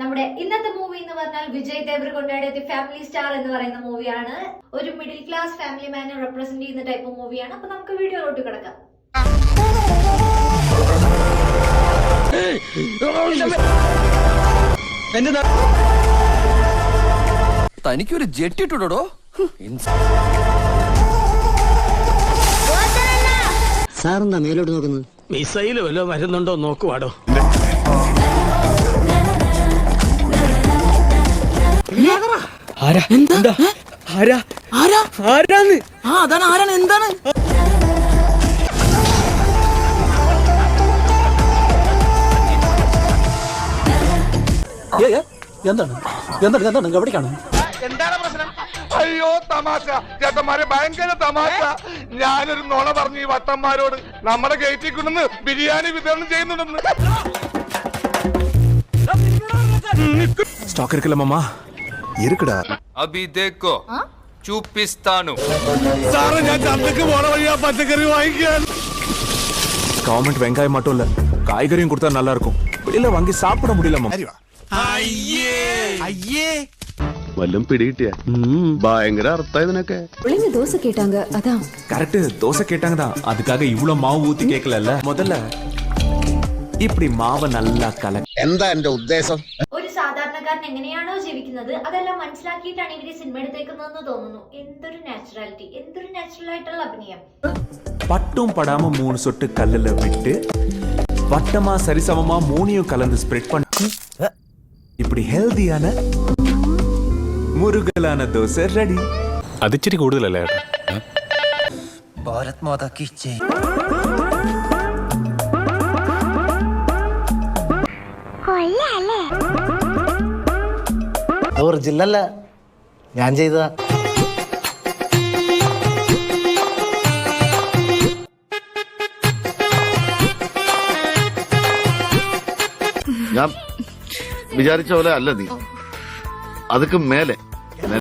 നമ്മുടെ ഇന്നത്തെ മൂവി എന്ന് പറഞ്ഞാൽ വിജയ് ദേവരകൊണ്ടയുടെ ദി ഫാമിലി സ്റ്റാർ എന്ന് പറയുന്ന മൂവിയാണ്. ഒരു മിഡിൽ ക്ലാസ് ഫാമിലി മാനെ റെപ്രസെന്റ് ചെയ്യുന്ന ടൈപ്പ് മൂവിയാണ്. അപ്പൊ നമുക്ക് വീഡിയോയിലോട്ട് കിടക്കാം. തനിക്കൊരു ജെറ്റ് ഇട്ടുടോ. സാറെന്താ മേലോട്ട് നോക്കുന്നത്? മിസൈല് വല്ലോ വരുന്നുണ്ടോ നോക്കുവാടോ. അതാണ് ആരാണ് എന്താണ് എന്താണ് എന്താണ് എന്താണ് എവിടേക്കാണ്? എന്താണ് പ്രശ്നം? അയ്യോ തമാശ ചേട്ടന്മാരെ, ഭയങ്കര തമാശ. ഞാനൊരു നുണ പറഞ്ഞു ഈ വട്ടന്മാരോട്. നമ്മുടെ ഗേറ്റിൽ കൊണ്ടുവന്ന് ബിരിയാണി വിതരണം ചെയ്യുന്നുണ്ടെന്ന്. സ്റ്റോക്ക് இருக்குல்ல மாமா? இருக்குடா. അബി ദേക്കോ ചൂപ്പിസ്ഥാനു. സാറേ, ഞാൻ ചന്തക്ക് പോണ വഴിയാ പച്ചക്കറി വാങ്ങിക്കാൻ. கவர்மெண்ட் வெங்காயம் மட்டும் இல்ல, காய்கறியும் கொடுத்தா நல்லா இருக்கும். வெளியில வாங்கி சாப்பிட முடியல மாமா. വല്ലതും പിടികിട്ടിയ ഭയങ്കര അർത്ഥം ഇതിനൊക്കെ. தோசை கேட்டாங்க அதான். கரெக்ட், தோசை கேட்டாங்க தான். அதுக்காக இவ்வளவு மாவு ஊத்தி கேட்கல. முதல்ல இப்படி மாவை நல்லா கலக்கி. എന്താ എന്റെ ഉദ്ദേശം? ഒരു സാധാരണക്കാരൻ എങ്ങനെയാണോ ജീവിക്കുന്നത് അതെല്ലാം മനസ്സിലാക്കിയിട്ടാണ് ഇവര് സിനിമ എടുത്തേക്കുന്നതെന്ന് തോന്നുന്നു. എന്തൊരു നാച്ചുറാലിറ്റി, എന്തൊരു നാച്ചുറൽ ആയിട്ടുള്ള അഭിനയം. பட்டும் படாம 3 சொட்டு கல்லுல விட்டு வட்டமா சரிசமமா 3யும் கலந்து ஸ்ப்ரெட் பண்ணி இப்படி ஹெல்தியான മുരുകലാന ദോശ റെഡി. അതിച്ചിരി കൂടുതലല്ലേ? ഭാരത് മാതാ കി ജയ്. ഒറിജിനല്ല, ഞാൻ ചെയ്തതാ. ഞാൻ വിചാരിച്ച പോലെ അല്ല നീ, അതൊക്കെ മേലെ